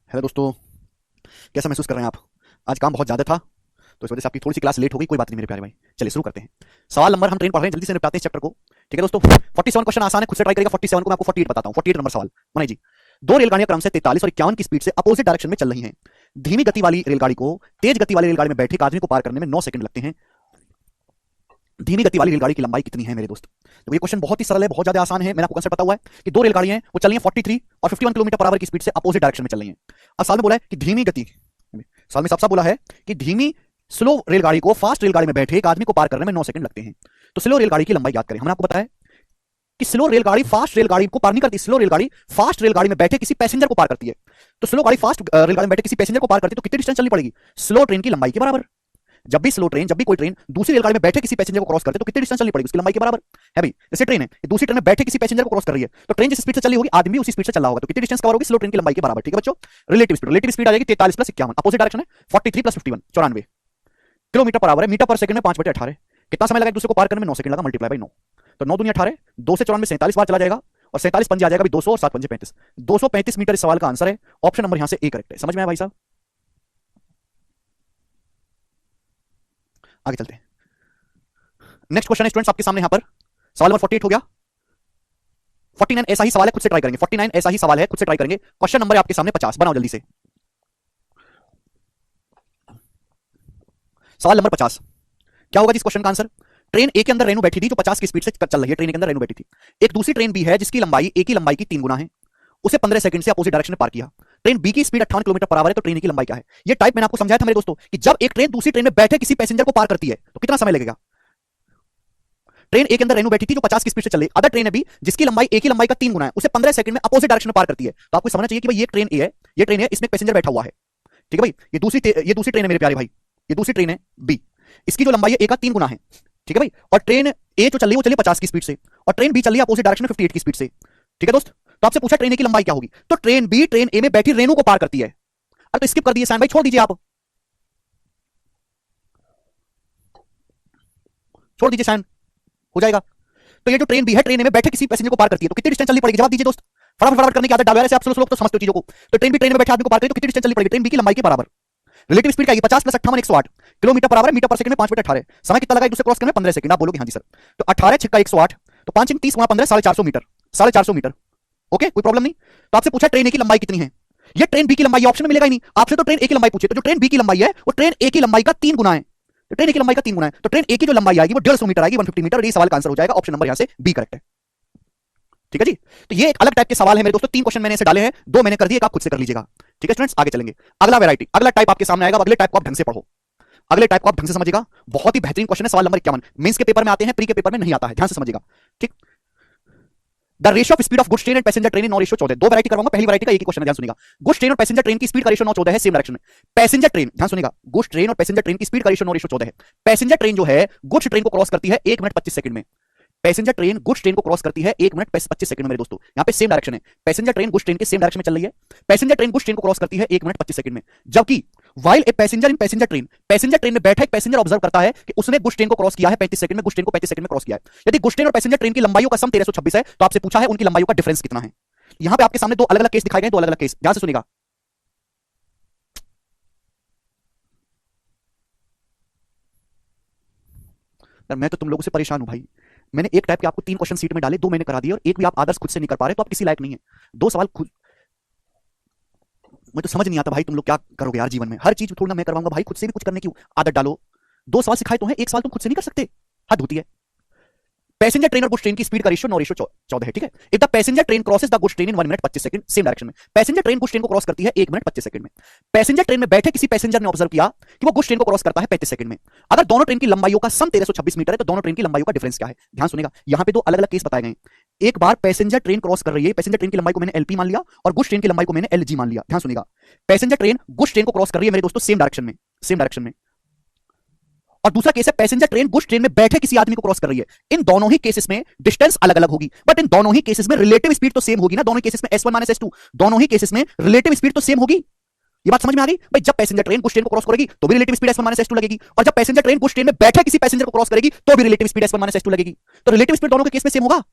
Hello दोस्तों, कैसा महसूस कर रहे हैं आप? आज काम बहुत ज़्यादा था तो इस वजह से आपकी थोड़ी सी क्लास लेट हो गई। कोई बात नहीं मेरे प्यारे भाई, चलिए शुरू करते हैं। सवाल नंबर हम ट्रेन पढ़ रहे हैं, जल्दी से निपटाते हैं इस चैप्टर को। ठीक है दोस्तों, 47 क्वेश्चन आसान है, खुद से ट्राई करिएगा। 47 को मैं आपको 48 बताता हूँ। 48 नंबर सवाल बनाइए जी। दो रेलगाड़ियां क्रम से 43 और 51 की स्पीड से अपोजिट डायरेक्शन में चल रही हैं। धीमी गति वाली रेलगाड़ी को तेज गति वाली रेलगाड़ी में बैठे एक आदमी को पार करने में 9 सेकंड लगते हैं। धीमी गति वाली रेलगाड़ी की लंबाई कितनी है मेरे दोस्त? तो ये क्वेश्चन बहुत ही सरल है, बहुत ज्यादा आसान है। मैंने आपको कंसेप्ट पता हुआ है कि दो रेलगाड़ियां हैं, वो चल रही हैं 43 और 51 किलोमीटर पर आवर की स्पीड से अपोजिट डायरेक्शन में चल रही हैं। अब साल में बोला है कि धीमी गति, साल में साफ साफ बोला है कि धीमी स्लो रेलगाड़ी को फास्ट रेलगाड़ी में बैठे एक आदमी को पार करने में 9 सेकंड लगते हैं। तो स्लो रेलगाड़ी की लंबाई याद करें। हमने आपको बताया कि स्लो रेलगाड़ी फास्ट रेलगाड़ी को पार नहीं करती, स्लो रेलगाड़ी फास्ट रेलगाड़ी में बैठे किसी पैसेंजर को पार करती है। तो स्लो गाड़ी फास्ट रेलगाड़ी में बैठे किसी पैसेंजर को पार करती है तो कितनी डिस्टेंस चलनी पड़ेगी? स्लो ट्रेन की लंबाई के बराबर। जब भी स्लो ट्रेन, जब भी कोई ट्रेन दूसरी रेलगाड़ी में बैठे किसी पैसेंजर को क्रॉस करते तो कितनी डिस्टेंस चलनी पड़ेगी? उसकी लंबाई के बराबर है भाई। जैसे ट्रेन है, दूसरी ट्रेन में बैठे किसी पैसेंजर को क्रॉस कर रही है तो ट्रेन जिस स्पीड से चली होगी आदमी भी उसी स्पीड से चला होगा, तो कितनी डिस्टेंस कवर होगी? स्लो ट्रेन की लंबाई के बराबर। ठीक है बच्चों, रिलेटिव स्पीड आ जाएगी 43 प्लस 51, अपोजिट डायरेक्शन है 43 प्लस 51 94 किलोमीटर पर आवर है। मीटर पर सेकंड में 5/18। कितना समय लगा एक दूसरे को पार करने में? 9 सेकंड लगा, मल्टीप्लाई बाई 9। तो 9 दूनी 18, 2 से 94 47 बार चला जाएगा और 47 पंजे आ जाएगा भी 200 और 7 पंजे 35। 235 मीटर इस सवाल का आंसर है। ऑप्शन नंबर यहां से ए करेक्ट है। समझ में आया भाई साहब? आगे चलते हैं। नेक्स्ट क्वेश्चन है स्टूडेंट्स आपके सामने यहां पर सवाल नंबर 48 हो गया। 49 ऐसा ही सवाल है, खुद से ट्राई करेंगे। 49 ऐसा ही सवाल है, खुद से ट्राई करेंगे। क्वेश्चन नंबर है आपके सामने 50, बनाओ जल्दी से। सवाल नंबर 50 क्या होगा जिस क्वेश्चन का आंसर? ट्रेन ए के अंदर रेनू बैठी थी जो 50 की स्पीड से चल रही है। ट्रेन के अंदर रेनू बैठी थी। एक दूसरी ट्रेन बी है जिसकी लंबाई ए की लंबाई की 3 गुना है। उसे 15 सेकंड से अपोजिट डायरेक्शन में पार किया। ट्रेन बी की स्पीड 58 किलोमीटर पर आवर है, तो ट्रेन ए की लंबाई क्या है? ये टाइप मैंने आपको समझाया था मेरे दोस्तों कि जब एक ट्रेन दूसरी ट्रेन में बैठे किसी पैसेंजर को पार करती है तो कितना समय लगेगा? ट्रेन ए के अंदर रेनू बैठी थी जो 50 की स्पीड से चल रही। अदर ट्रेन है बी जिसकी लंबाई ए की लंबाई का 3 गुना है, उसे 15 सेकंड में अपोजिट डायरेक्शन में पार करती है। तो आपको समझना चाहिए कि भाई ये ट्रेन ए है, ये ट्रेन है, इसमें पैसेंजर बैठा हुआ है। ठीक है भाई, ये दूसरी ट्रेन है मेरे प्यारे भाई, ये दूसरी ट्रेन है बी, इसकी जो लंबाई है ए का 3 गुना है। ठीक है भाई, और ट्रेन ए जो चल रही है वो चली 50 की स्पीड से और ट्रेन बी चल रही है अपोजिट डायरेक्शन में 58 की स्पीड से। ठीक है दोस्त, तो आपसे पूछा ट्रेन ए की लंबाई क्या होगी, तो ट्रेन बी ट्रेन ए में बैठी रेनू को पार करती है। अब तो स्किप कर दिए सैन भाई, छोड़ दीजिए, आप छोड़ दीजिए सैन, हो जाएगा। तो ये जो ट्रेन बी है ट्रेन ए में बैठे किसी पैसेंजर को पार करती है तो कितनी डिस्टेंस चलनी पड़ेगी? जवाब दीजिए दोस्त, फटाफट फटाफट करने की आदत डालो, ऐसे आप लोग तो समझते हो चीजों को। तो ट्रेन भी ट्रेन में बैठे आदमी को पार करेगी तो कितनी डिस्टेंस चलनी पड़ेगी? ट्रेन बी की लंबाई के बराबर। रिलेटिव स्पीड क्या आएगी? 50 plus 58 108 kilometre per hour, metre per second में 5/18। समय कितना लगा एक दूसरे क्रॉस करने में? 15 सेकंड। आप बोलोगे हाँ जी सर। तो 18 6 का 108, तो 5 30 गुणा 15 450 मीटर, 450 मीटर। ओके, कोई प्रॉब्लम नहीं। तो आपसे पूछा ट्रेन ए की लंबाई कितनी है, ये ट्रेन बी की लंबाई ऑप्शन में मिलेगा ही नहीं आपसे, तो ट्रेन ए की लंबाई पूछे। तो जो ट्रेन बी की लंबाई है वो ट्रेन ए की लंबाई का 3 गुना है। तो ट्रेन ए की लंबाई का 3 गुना है, तो ट्रेन ए की जो लंबाई आएगी वो 150 मीटर आएगी, 150 मीटर। ये सवाल का आंसर हो जाएगा ऑप्शन नंबर यहां से बी करेक्ट है। ठीक है जी, तो ये एक अलग टाइप के सवाल है मेरे दोस्तों। 3 क्वेश्चन मैंने ऐसे डाले हैं, 2 मैंने कर दिए, एक आप खुद से कर लीजिएगा। ठीक है स्टूडेंट्स, आगे चलेंगे। अगला वैरायटी, अगला टाइप आपके सामने आएगा। अगले टाइप को आप ढंग से पढ़ो, अगले टाइप को आप ढंग से समझिएगा। बहुत ही बेहतरीन क्वेश्चन है, सवाल नंबर 51 मेंस के पेपर में आते हैं, प्री के पेपर में नहीं आता है, ध्यान से समझिएगा। ठीक, the ratio of speed of goods train and passenger train in 9 ratio 14। 2 variety करवाऊंगा, पहली वैरायटी का एक ही क्वेश्चन है, ध्यान सुनिएगा। गुड्स ट्रेन और पैसेंजर ट्रेन की स्पीड का रेशियो 9/14 है, सेम डायरेक्शन में। पैसेंजर ट्रेन, ध्यान सुनिएगा, गुड्स ट्रेन और पैसेंजर ट्रेन की स्पीड का रेशियो 9/14 है। पैसेंजर ट्रेन जो है गुड्स ट्रेन को क्रॉस करती है 1 मिनट 25 सेकंड में। पैसेंजर ट्रेन गुड्स ट्रेन को क्रॉस करती है 1 मिनट 25 सेकंड में मेरे दोस्तों। यहां पे सेम डायरेक्शन है, पैसेंजर ट्रेन गुड्स ट्रेन के सेम डायरेक्शन में चल रही है। पैसेंजर ट्रेन गुड्स ट्रेन को क्रॉस करती है 1 मिनट 25 सेकंड में, जबकि while a passenger in passenger train में बैठा एक पैसेंजर ऑब्जर्व करता है कि उसने गुड्स ट्रेन को क्रॉस किया है 35 सेकंड में, गुड्स ट्रेन को 35 सेकंड में क्रॉस किया है। यदि गुड्स ट्रेन और पैसेंजर ट्रेन की लंबाइयों का सम 1326 है तो आपसे पूछा है उनकी लंबाइयों का डिफरेंस कितना है। यहां पे आपके सामने 2 अलग अलग केस दिखाए गए, 2 अलग अलग केस, ध्यान से सुनिएगा। मैं तो तुम लोगों से परेशान हूं भाई। मैंने एक टाइप के आपको 3 क्वेश्चन सीट में डाले, 2 मैंने करा दिए और एक भी आप आदर्श खुद से नहीं कर पा रहे, तो आप किसी लायक नहीं है। 2 सवाल खुद, मैं तो समझ नहीं आता भाई तुम लोग क्या करोगे यार जीवन में। हर चीज थोड़ा मैं करवाऊंगा भाई, खुद से भी कुछ करने की आदत डालो। 2 सवाल सिखाए तो हैं, एक सवाल तुम खुद से नहीं कर सकते, हद होती है। पैसेंजर ट्रेन और गुड्स ट्रेन की स्पीड का रेशियो 9/14 है। ठीक है, if the passenger train crosses the goods train in 1 minute 25 second, same direction में। पैसेंजर ट्रेन गुड्स ट्रेन को क्रॉस करती है 1 मिनट 25 सेकंड में। पैसेंजर ट्रेन में बैठे किसी पैसेंजर ने ऑब्जर्व किया कि वो गुड्स ट्रेन को क्रॉस करता है 35 सेकंड में। अगर दोनों ट्रेन की लंबाइयों का सम 1326 मीटर है तो दोनों ट्रेन की लंबाइयों का डिफरेंस क्या है? ध्यान सुनेगा, यहां पे 2 अलग अलग केस बताए गए। एक बार पैसेंजर ट्रेन क्रॉस कर रही है, पैसेंजर ट्रेन की लंबाई को मैंने एलपी मान लिया और गुड्स ट्रेन की लंबाई को मैंने एलजी मान लिया। ध्यान सुनेगा, पैसेंजर ट्रेन गुड्स ट्रेन को क्रॉस कर रही है मेरे दोस्तों सेम डायरेक्शन में, सेम डायरेक्शन में। और दूसरा केस है पैसेंजर ट्रेन गुड्स ट्रेन में बैठे किसी आदमी को क्रॉस कर रही है। इन दोनों ही केसेस में डिस्टेंस अलग अलग होगी, बट इन दोनों ही केसेस में रिलेटिव स्पीड तो सेम होगी ना। दोनों केसेस में S1 - S2, दोनों ही केसेस में रिलेटिव स्पीड तो सेम होगी। ये बात समझ में आ गई भाई? जब पैसेंजर ट्रेन गुड्स ट्रेन को क्रॉस करेगी तो भी रिलेटिव स्पीड S1 - S2 लगेगी, और जब पैसेंजर ट्रेन गुड्स ट्रेन में बैठे किसी पैसेंजर को क्रॉस करेगी तो भी रिलेटिव स्पीड S1 - S2 लगेगी। तो रिलेटिव स्पीड दोनों के केस में सेम होगा।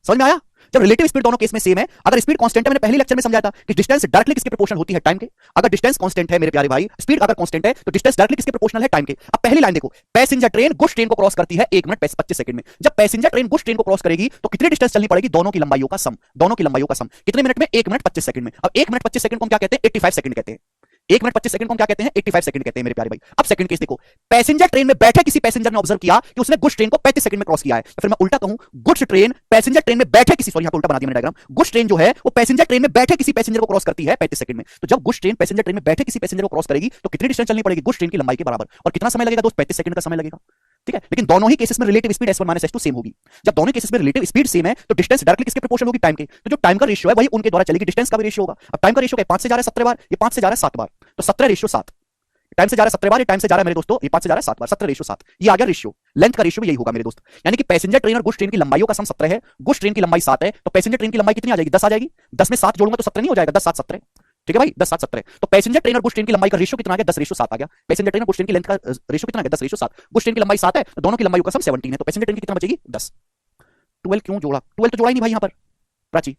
समझ में आया? जब रिलेटिव स्पीड दोनों केस में सेम है, अगर स्पीड कांस्टेंट है, मैंने पहले लेक्चर में समझाया था कि डिस्टेंस डायरेक्टली किसके प्रोपोर्शनल होती है, टाइम के। अगर डिस्टेंस कांस्टेंट है मेरे प्यारे भाई, स्पीड अगर कांस्टेंट है तो डिस्टेंस डायरेक्टली किसके प्रोपोर्शनल है, टाइम के। अब पहली लाइन देखो, पैसेंजर ट्रेन गुड्स ट्रेन को क्रॉस करती है 1 मिनट 25 सेकंड में। जब पैसेंजर ट्रेन गुड्स ट्रेन को क्रॉस करेगी तो कितनी डिस्टेंस चलनी पड़ेगी, दोनों की लंबाइयों का सम, दोनों की लंबाइयों का सम कितने मिनट में, 1 मिनट 25 सेकंड में। अब 1 मिनट 25 सेकंड को हम क्या कहते हैं, 85 सेकंड कहते हैं। 1 मिनट 25 सेकंड को हम क्या कहते हैं, 85 सेकंड कहते हैं मेरे प्यारे भाई। अब सेकंड केस देखो, पैसेंजर ट्रेन में बैठे किसी पैसेंजर ने ऑब्जर्व किया कि उसने गुड्स ट्रेन को 35 सेकंड में क्रॉस किया है। तो फिर मैं उल्टा कहूं, गुड्स ट्रेन पैसेंजर ट्रेन में बैठे किसी, सॉरी यहां पे उल्टा बना दिया मैंने डायग्राम, गुड्स ट्रेन जो है वो पैसेंजर ट्रेन में बैठे किसी पैसेंजर को क्रॉस करती है 35 सेकंड में। तो जब गुड्स ट्रेन पैसेंजर ट्रेन में बैठे किसी पैसेंजर को क्रॉस करेगी तो कितनी डिस्टेंस चलनी पड़ेगी, गुड्स ट्रेन की लंबाई के बराबर। और कितना समय लगेगा दोस्त, 35 सेकंड का समय लगेगा। ठीक है, लेकिन दोनों ही केसेस में relative speed s1 - s2 same होगी। जब दोनों केसेस में रिलेटिव स्पीड सेम है तो डिस्टेंस डायरेक्टली किसके प्रोपोर्शनल होगी, टाइम के। तो जो टाइम का रेशियो है वही उनके द्वारा चलेगी, डिस्टेंस का भी रेशियो होगा। अब टाइम का रेशियो क्या है, 5 से जा रहा है 17 बार, ये 5 से जा रहा है 7 बार, तो 17 रेशियो 7। टाइम से जा रहा है 17 बार, ये टाइम से जा रहा है मेरे दोस्तों, ये 5 से जा रहा है 7 बार, 17 रेशियो 7, ये आ गया रेशियो। लेंथ का रेशियो भी यही होगा मेरे दोस्त, यानी कि पैसेंजर ट्रेन और गुड्स ट्रेन की लंबाइयों का सम 17 है, गुड्स ट्रेन की लंबाई 7 है, तो पैसेंजर ट्रेन की लंबाई कितनी आ जाएगी, 10 आ जाएगी। 10 में 7 जोड़ूंगा तो 17 नहीं हो जाएगा, 10 7 17। ठीक है भाई, 10 7 17। तो पैसेंजर ट्रेन और गुड्स ट्रेन की लंबाई का रेशियो कितना आ गया, 10 रेशियो 7 आ गया। पैसेंजर ट्रेन और गुड्स ट्रेन की लेंथ का रेशियो कितना आ गया, 10 रेशियो 7। गुड्स ट्रेन की लंबाई 7 है तो दोनों की लंबाई का सम 17 है, तो पैसेंजर ट्रेन की कितना बचेगी, 10। 12 क्यों जोड़ा, 12 तो जोड़ा ही नहीं भाई यहां पर प्राची।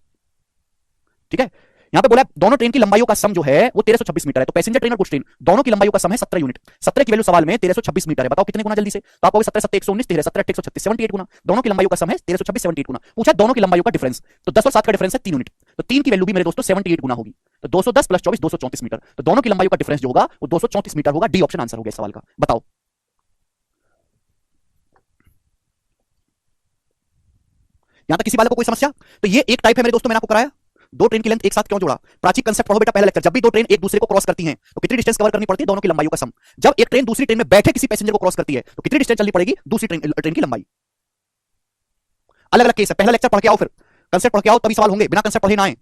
ठीक है, यहां पे बोला दोनों ट्रेन की लंबाइयों का सम जो है वो 1326 मीटर है, तो पैसेंजर ट्रेन और गुड्स ट्रेन दोनों की लंबाइयों का सम है 17 यूनिट। 17 की वैल्यू सवाल में 1326 मीटर है, बताओ कितने गुना जल्दी से। तो आपको 17 7 119 13 17 8 136 78 गुना, दोनों की लंबाइयों का सम है 1326 78 गुना। पूछा दोनों की लंबाइयों का डिफरेंस, तो 10 और 7 का डिफरेंस है 3 यूनिट, तो 3 की वैल्यू भी मेरे दोस्तों 78 गुना होगी, तो 210 + 24 234 मीटर। तो दोनों की लंबाइयों का डिफरेंस जो होगा वो 234 मीटर होगा। डी ऑप्शन आंसर हो गया सवाल का। बताओ यहां तक किसी वाले को कोई समस्या। तो ये एक टाइप है मेरे दोस्तों, मैंने आपको कराया। दो ट्रेन की लेंथ एक साथ क्यों जोड़ा, प्राची कंसेप्ट पढ़ो बेटा पहला लेक्चर। जब भी दो ट्रेन एक दूसरे को क्रॉस करती हैं तो कितनी डिस्टेंस कवर करनी पड़ती है, दोनों की लंबाइयों का सम। जब एक ट्रेन दूसरी ट्रेन में बैठे किसी पैसेंजर को क्रॉस करती है तो कितनी डिस्टेंस चलनी पड़ेगी, दूसरी ट्रेन की लंबाई। अलग अलग केस है, पहला लेक्चर पढ़ के आओ, फिर कंसेप्ट पढ़ के आओ, तभी सवाल होंगे, बिना कंसेप्ट पढ़े ना आए।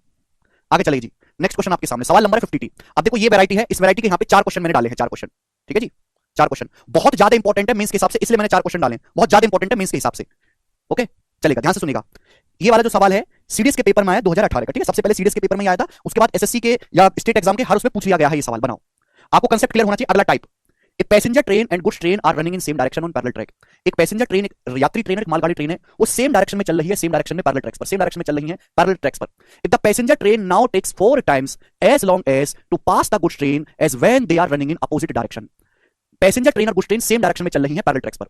आगे चलिए जी, नेक्स्ट क्वेश्चन आपके सामने, सवाल नंबर 50T। अब देखो ये वैरायटी है, इस वैरायटी के यहाँ पे 4 क्वेश्चन मैंने डाले हैं, 4 क्वेश्चन। ठीक है जी, 4 क्वेश्चन बहुत ज्यादा इंपॉर्टेंट है मेंस के हिसाब से, इसलिए मैंने 4 क्वेश्चन डाले, बहुत ज्यादा इंपॉर्टेंट है मेंस के हिसाब से। ओके चलेगा, ध्यान से सुनिएगा। ये वाला जो सवाल है सीडीएस के पेपर में आया 2018 का, ठीक है, सबसे पहले सीडीएस के पेपर में आया था, उसके बाद एसएससी के या स्टेट एग्जाम के हर उसमें पूछ लिया गया है ये सवाल। बनाओ, आपको कंसेप्ट क्लियर होना चाहिए। अगला टाइप, एक passenger train and goods train are running in same direction on parallel track. एक पैसेंजर ट्रेन, एक यात्री ट्रेन, एक मालगाड़ी ट्रेन है, वो सेम डायरेक्शन में चल रही है, सेम डायरेक्शन में पैरेलल ट्रैक्स पर, सेम डायरेक्शन में चल रही है पैरेलल ट्रैक्स पर। If the passenger train now takes 4 times as long as to pass the goods train as when they are running in opposite direction. Passenger train और goods train same direction में चल रही है parallel tracks पर।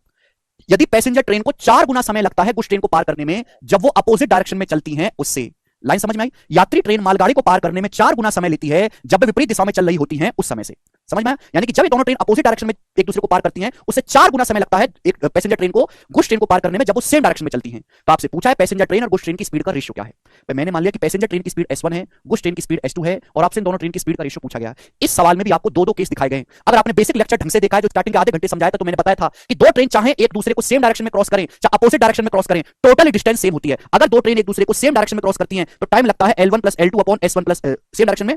यदि passenger train को 4 गुना समय लगता है गुड्स ट्रेन को पार करने में जब वो अपोजिट डायरेक्शन में चलती हैं उससे। लाइन समझ में आई। यात्री ट्रेन मालगाड़ी को पार करने में 4 गुना समय लेती है जब वे विपरीत दिशा में चल रही होती हैं उस समय से। समझ में आया, यानी कि जब ये दोनों ट्रेन अपोजिट डायरेक्शन में एक दूसरे को पार करती हैं उससे 4 गुना समय लगता है एक पैसेंजर ट्रेन को गुड्स ट्रेन को पार करने में जब वो सेम डायरेक्शन में चलती हैं। तो आपसे पूछा है पैसेंजर ट्रेन और गुड्स ट्रेन की स्पीड का रेशियो क्या है। तो मैंने मान लिया कि पैसेंजर ट्रेन की स्पीड s1 है, गुड्स ट्रेन की स्पीड s2 है, और आपसे इन दोनों ट्रेन की स्पीड का रेशियो पूछा गया। इस सवाल में भी आपको दो केस दिखाए गए। अगर आपने बेसिक लेक्चर ढंग से देखा है जो स्टार्टिंग के आधे घंटे समझाया था, तो मैंने बताया था कि दो ट्रेन चाहे एक दूसरे को सेम डायरेक्शन में क्रॉस करें चाहे अपोजिट डायरेक्शन में क्रॉस करें, टोटल डिस्टेंस सेम होती है। अगर दो ट्रेन एक दूसरे को सेम डायरेक्शन में क्रॉस करती हैं तो टाइम लगता है L1 + L2 upon S1 plus same direction में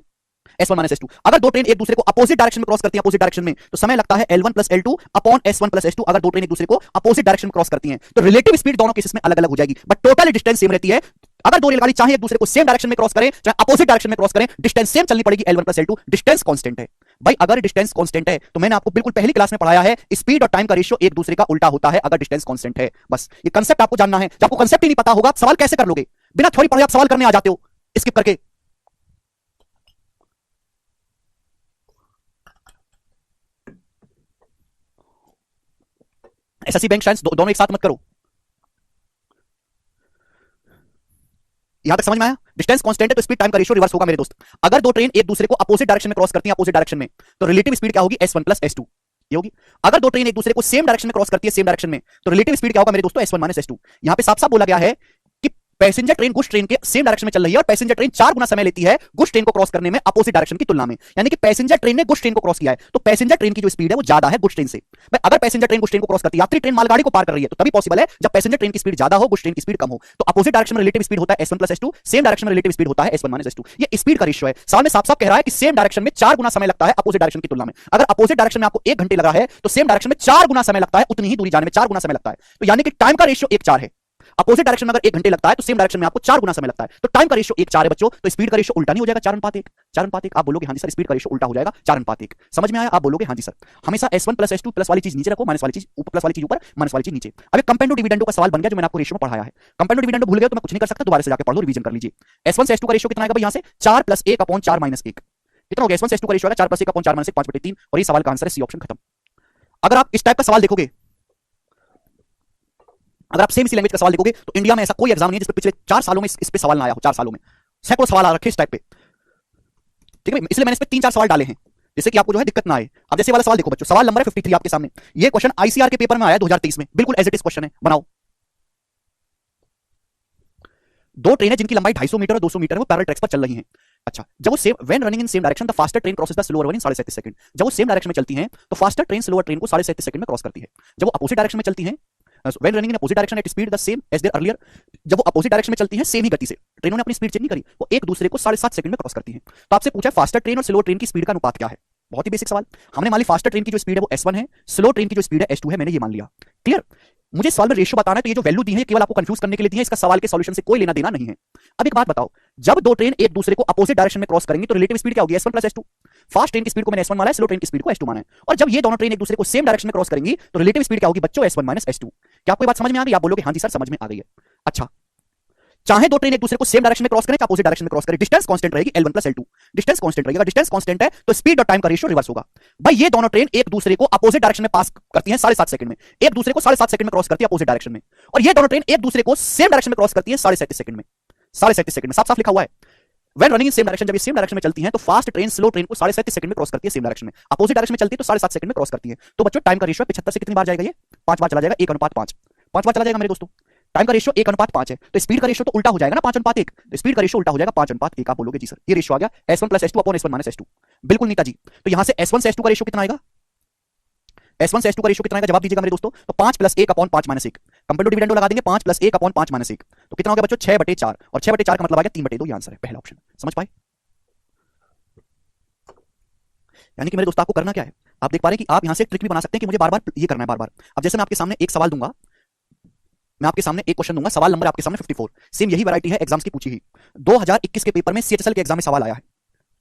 S1 - S2। अगर दो ट्रेन एक दूसरे को अपोजिट डायरेक्शन में क्रॉस करती हैं अपोजिट डायरेक्शन में तो समय लगता है L1 + L2 upon S1 + S2। अगर दो ट्रेन एक दूसरे को अपोजिट डायरेक्शन में क्रॉस करती हैं तो रिलेटिव स्पीड दोनों केसेस में अलग अलग हो जाएगी, बट टोटल डिस्टेंस सेम रहती है। अगर दो रेलगाड़ी चाहे एक दूसरे को सेम डायरेक्शन में क्रॉस करें चाहे अपोजिट डायरेक्शन में क्रॉस करें, डिस्टेंस सेम चलनी पड़ेगी L1 + L2। डिस्टेंस कांस्टेंट है भाई। अगर डिस्टेंस कांस्टेंट है तो मैंने आपको बिल्कुल पहली क्लास में पढ़ाया है, स्पीड और टाइम का रेशियो एक दूसरे का उल्टा होता है अगर डिस्टेंस कांस्टेंट है। बस ये कंसेप्ट आपको जानना है। जब आपको कंसेप्ट ही नहीं पता होगा सवाल कैसे कर लोगे, बिना थ्योरी पढ़े आप सवाल करने आ जाते हो स्किप करके। एसएससी बैंक साइंस दोनों एक साथ मत करो। यहां तक समझ में आया। डिस्टेंस कांस्टेंट है तो स्पीड टाइम का रेशियो रिवर्स होगा मेरे दोस्त। अगर दो ट्रेन एक दूसरे को अपोजिट डायरेक्शन में क्रॉस करती हैं अपोजिट डायरेक्शन में तो रिलेटिव स्पीड क्या होगी, S1 + S2 ये होगी। अगर दो ट्रेन एक दूसरे को सेम डायरेक्शन में क्रॉस करती है सेम डायरेक्शन में तो रिलेटिव स्पीड क्या होगा मेरे दोस्तों, S1 - S2। यहां पे साफ साफ बोला गया है कि पैसेंजर ट्रेन गुड्स ट्रेन के सेम डायरेक्शन में चल रही है और पैसेंजर ट्रेन 4 गुना समय लेती है गुड्स ट्रेन को क्रॉस करने में अपोजिट डायरेक्शन की तुलना में। यानी कि पैसेंजर ट्रेन ने गुड्स ट्रेन को क्रॉस किया है तो पैसेंजर ट्रेन की जो स्पीड है वो ज्यादा है गुड्स ट्रेन से। अगर पैसेंजर ट्रेन गुड्स ट्रेन को क्रॉस करती है, यात्री ट्रेन मालगाड़ी को पार कर रही है, तो तभी पॉसिबल है जब पैसेंजर ट्रेन की स्पीड ज्यादा हो गुड्स ट्रेन की स्पीड कम हो। तो अपोजिट डायरेक्शन में रिलेटिव स्पीड होता है S1 + S2, सेम डायरेक्शन में रिलेटिव स्पीड होता है S1 - S2। ये स्पीड का रेशियो है। सवाल में साफ साफ कह रहा है कि सेम डायरेक्शन में 4 गुना समय लगता है अपोजिट डायरेक्शन की तुलना में। अगर अपोजिट डायरेक्शन में आपको 1 घंटे लगा है तो सेम डायरेक्शन में 4 गुना समय लगता है, उतनी ही दूरी जाने में 4 गुना समय लगता है। तो यानी कि टाइम का रेशियो 1:4 है। अपोजिट डायरेक्शन में अगर 1 घंटे लगता है तो सेम डायरेक्शन में आपको 4 गुना समय लगता है। तो टाइम का रेशियो 1:4 है बच्चों, तो स्पीड का रेशियो उल्टा नहीं हो जाएगा 4:1। 4:1 आप बोलोगे हां जी सर स्पीड का रेशियो उल्टा हो जाएगा 4:1। समझ में आया? आप बोलोगे हां जी सर। हमेशा S1 प्लस S2 प्लस वाली चीज नीचे रखो, माइनस वाली चीज ऊपर, प्लस वाली चीज ऊपर, माइनस वाली चीज नीचे। अब एक कंपेंडो डिविडेंडो का सवाल बन गया जो मैंने आपको रेशियो में पढ़ाया है। कंपेंडो डिविडेंडो भूल गए तो मैं कुछ नहीं कर सकता, दोबारा से जाके पढ़ लो, रिवीजन कर लीजिए। S1 से S2 का रेशियो कितना आएगा भाई? यहां से 4 + 1/4 - 1 कितना हो गया? S1 से S2 का रेशियो आएगा 4 + 1/4 - 1 5/3 और ये सवाल का आंसर है सी ऑप्शन। खत्म। अगर आप इस टाइप का सवाल देखोगे, अगर आप सेम इसी लैंग्वेज का सवाल देखोगे तो इंडिया में ऐसा कोई एग्जाम नहीं है जिस पे पिछले 4 सालों में इस पे सवाल ना आया हो। 4 सालों में सैकड़ों सवाल आ रखे इस टाइप पे, ठीक है। इसलिए मैंने इस पे 3-4 सवाल डाले हैं जिससे कि आपको जो है दिक्कत ना आए। अब जैसे वाला सवाल देखो बच्चों, सवाल नंबर है 53 आपके सामने। ये क्वेश्चन आईसीआर के पेपर में आया 2023 में, बिल्कुल एज इट इज क्वेश्चन है। बनाओ। दो ट्रेनें जिनकी लंबाई 250 मीटर और 200 मीटर है वो पैरेलल ट्रैक्स पर चल रही हैं। अच्छा, जब वो same when running in same direction the faster train crosses the slower one in 37 second. जब वो सेम डायरेक्शन में चलती हैं तो फास्टर ट्रेन स्लोअर ट्रेन को 37 सेकंड में क्रॉस करती है। जब वो अपोजिट डायरेक्शन में चलती हैं, when running in opposite direction at speed the same as their earlier, जब वो अपोजिट डायरेक्शन में चलती हैं सेम ही गति से, ट्रेनों ने अपनी स्पीड चेंज नहीं करी, वो एक दूसरे को 7.5 सेकंड में क्रॉस करती हैं। तो आपसे पूछा फास्टर ट्रेन और स्लोअर ट्रेन की स्पीड का अनुपात क्या है? बहुत ही बेसिक सवाल। हमने मान ली फास्टर ट्रेन की जो स्पीड है वो S1 है, स्लो ट्रेन की जो स्पीड है S2 है, मैंने ये मान लिया। क्लियर? मुझे सवाल में रेशियो बताना है, तो ये जो वैल्यू दी है केवल आपको कंफ्यूज करने के लिए दी है, इसका सवाल के सॉल्यूशन से कोई लेना देना नहीं है। अब एक बात बताओ, जब दो ट्रेन एक दूसरे को अपोजिट डायरेक्शन में क्रॉस करेंगी तो रिलेटिव स्पीड क्या होगी? S1 + S2। फास्ट ट्रेन की स्पीड को मैंने S1 माना है, स्लो ट्रेन की स्पीड को S2 माना है। और जब ये दोनों ट्रेन एक दूसरे को सेम डायरेक्शन में क्रॉस करेंगी तो रिलेटिव स्पीड क्या होगी बच्चों? S1 - S2। क्या आपको ये बात समझ में आ गई? आप बोलोगे हां जी सर समझ में आ गई है। अच्छा, चाहे दो ट्रेन एक दूसरे को सेम डायरेक्शन में क्रॉस करें, अपोजिट डायरेक्शन में क्रॉस करें, डिस्टेंस कांस्टेंट रहेगी L1 + L2। डिस्टेंस कांस्टेंट रहेगा, डिस्टेंस कांस्टेंट है तो स्पीड और टाइम का रेशियो रिवर्स होगा। भाई ये दोनों ट्रेन एक दूसरे को अपोजिट डायरेक्शन में पास करती हैं 7.5 सेकंड में, एक दूसरे को 7.5 सेकंड में क्रॉस करती है अपोजिट डायरेक्शन में, और ये दोनों ट्रेन एक दूसरे को सेम डायरेक्शन में क्रॉस करती है 37.5 सेकंड में। 37.5 सेकंड में साफ साफ लिखा हुआ है। When running in same direction, जब ये सेम डायरेक्शन में चलती हैं तो फास्ट ट्रेन स्लो ट्रेन को 37.5 सेकंड में क्रॉस करती है सेम डायरेक्शन में, अपोजिट डायरेक्शन में चलती है तो 7.5 सेकंड में क्रॉस करती है। तो बच्चों टाइम का रेशियो 75 से कितनी बार जाएगा? ये 5 बार चला जाएगा, 1:5। 5 बार चला जाएगा मेरे दोस्तों। टाइम का रेशियो 1:5 है, तो स्पीड का रेशियो तो उल्टा हो जाएगा ना 5:1। तो स्पीड का रेशियो उल्टा हो जाएगा 5:1। आप बोलोगे जी सर ये रेशियो आ गया S1 + S2 / S1 - S2। बिल्कुल नीता जी। तो यहां से S1 से S2 का रेशियो कितना आएगा? S1 से S2 का रेशियो कितना आएगा? जवाब दीजिएगा मेरे दोस्तों। तो 5 + 1/5 - 1। कंपेंडो डिविडेंडो लगा देंगे 5 + 1/5 - 1। तो कितना हो गया बच्चों? 6/4। और 6/4 का मतलब आ गया 3/2। ये आंसर है, पहला ऑप्शन। समझ पाए? यानी कि मेरे दोस्तों आपको करना क्या है, आप देख पा रहे हैं कि आप यहां से ट्रिक भी बना सकते हैं कि मुझे बार-बार ये करना है बार-बार। अब जैसे मैं आपके सामने एक सवाल दूंगा, मैं आपके सामने एक क्वेश्चन दूंगा, सवाल नंबर आपके सामने 54। सेम यही वैरायटी है एग्जाम्स की पूछी ही। 2021 के पेपर में CHSL के एग्जाम में सवाल आया है,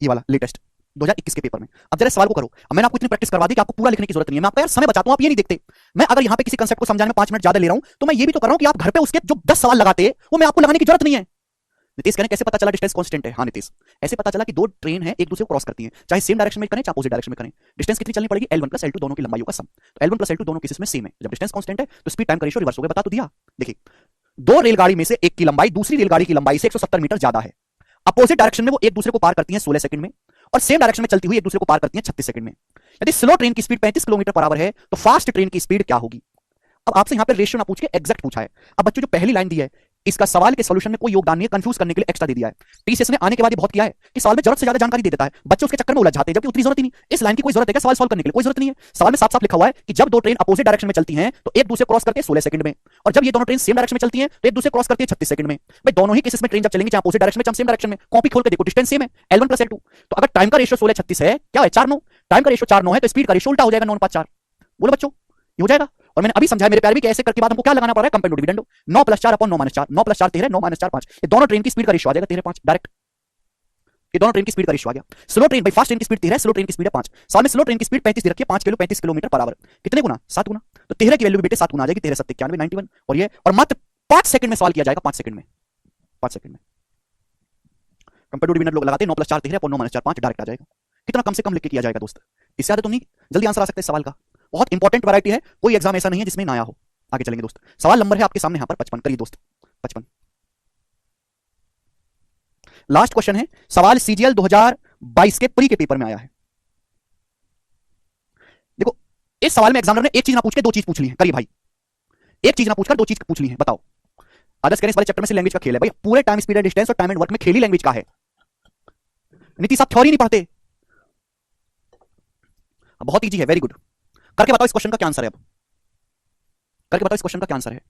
ये वाला लेटेस्ट 2021 के पेपर में। अब जरा सवाल को करो। अब मैंने आपको इतनी प्रैक्टिस करवा दी कि आपको पूरा लिखने की जरूरत नहीं है। मैं आपका यार समय बचाता हूं, आप ये नहीं देखते। मैं अगर यहां पे किसी कंसेप्ट को समझाने में 5 मिनट ज्यादा ले रहा हूं तो मैं ये भी तो कर रहा हूं कि आप घर पे उसके जो 10 सवाल लगाते हैं वो मैं आपको लगाने की जरूरत नहीं है। नितेश कहने कैसे पता चला डिस्टेंस कांस्टेंट है? हाँ नितेश, ऐसे पता चला कि दो ट्रेन है एक दूसरे को क्रॉस करती हैं, चाहे सेम डायरेक्शन में करें चाहे अपोजिट डायरेक्शन में करें, डिस्टेंस कितनी चलनी पड़ेगी? L1 + L2 दोनों की लंबाइयों का सम। तो L1 + L2 दोनों केसेस में सेम है। जब डिस्टेंस कांस्टेंट है तो स्पीड टाइम का रेशियो रिवर्स हो गया। बता तो दिया। देखिए, दो रेलगाड़ी में से एक की लंबाई दूसरी रेलगाड़ी की लंबाई से 170 मीटर ज्यादा है। अपोजिट डायरेक्शन में वो एक दूसरे को पार करती हैं 16 सेकंड में, और सेम डायरेक्शन में चलती हुई एक दूसरे को पार करती हैं 36 सेकंड में। यदि स्लो ट्रेन की स्पीड 35 किलोमीटर पर आवर है तो फास्ट ट्रेन की स्पीड क्या होगी? अब आपसे यहां पे रेशियो ना पूछ के एग्जैक्ट पूछा है। अब बच्चों जो पहली लाइन दी है इसका सवाल के सॉल्यूशन में कोई योगदान नहीं है, कंफ्यूज करने के लिए एक्स्ट्रा दे दिया है। टीसीएस ने आने के बाद ये बहुत किया है कि सवाल में जरूरत से ज्यादा जानकारी दे देता है, बच्चे उसके चक्कर में उलझ जाते हैं, जबकि उतनी जरूरत ही नहीं। इस लाइन की कोई जरूरत है क्या सवाल सॉल्व करने के लिए? कोई जरूरत नहीं है। सवाल में साफ साफ लिखा हुआ है कि जब दो ट्रेन अपोजिट डायरेक्शन में चलती हैं तो एक दूसरे क्रॉस करते हैं 16 सेकंड में, और जब ये दोनों ट्रेन सेम डायरेक्शन में चलती हैं तो एक दूसरे क्रॉस करती है 36 सेकंड में। भाई दोनों ही केसेस में ट्रेन जब चलेंगी चाहे अपोजिट डायरेक्शन में चाहे सेम डायरेक्शन में, कॉपी खोल के देखो डिस्टेंस सेम है L1 + L2। तो अगर टाइम का रेशियो 16:36 है, क्या है 4:9, टाइम का रेशियो 4:9 है तो स्पीड का रेशियो उल्टा हो जाएगा 9:4। बोलो बच्चों ये हो जाएगा। और मैंने अभी समझाया मेरे प्यारे भी कि ऐसे करके बाद हमको क्या लगाना पड़ रहा है? कंपेंडो डिविडेंडो। 9 + 4 / 9 - 4, 9 + 4 13, 9 - 4 5। ये दोनों ट्रेन की स्पीड का रेशियो आ जाएगा 13/5 डायरेक्ट। ये दोनों ट्रेन की स्पीड का रेशियो आ गया। स्लो ट्रेन भाई फास्ट ट्रेन की स्पीड 13 है, स्लो ट्रेन की स्पीड है 5। साल में स्लो ट्रेन की स्पीड 35 दे रखी है, 35 किलोमीटर पर आवर। कितने गुना? 7 गुना। तो 13 की वैल्यू भी बेटे 7 गुना आ जाएगी, 13 7 91 91। और ये और मात्र 5 सेकंड में सवाल किया जाएगा, 5 सेकंड में, 5 सेकंड में। कंपेंडो डिविडेंडो लोग लगाते हैं 9 + 4 13 / 9 - 4 5 डायरेक्ट आ जाएगा। कितना कम से कम लिख के किया जाएगा दोस्त, इससे ज्यादा तो नहीं जल्दी आंसर आ सकता है सवाल का। बहुत इंपॉर्टेंट वैरायटी है, कोई एग्जाम ऐसा नहीं है जिसमें ना आया हो। आगे चलेंगे दोस्त। सवाल नंबर है आपके सामने यहां पर 55। करिए दोस्त 55। लास्ट क्वेश्चन है, सवाल CGL 2022 के प्री के पेपर में आया है। देखो इस सवाल में एग्जामिनर ने एक चीज ना पूछ के दो चीज पूछ ली है। करिए भाई, एक चीज ना पूछकर दो चीज पूछ ली है। बताओ आदर्श करें इस वाले चैप्टर में से लैंग्वेज का खेल है भाई, पूरे टाइम स्पीड एंड डिस्टेंस और टाइम एंड वर्क में खेली लैंग्वेज का है। नीतीश आप थ्योरी नहीं पढ़ते। बहुत इजी है, वेरी गुड। करके बताओ इस क्वेश्चन का क्या आंसर है। अब करके बताओ इस क्वेश्चन का क्या आंसर है।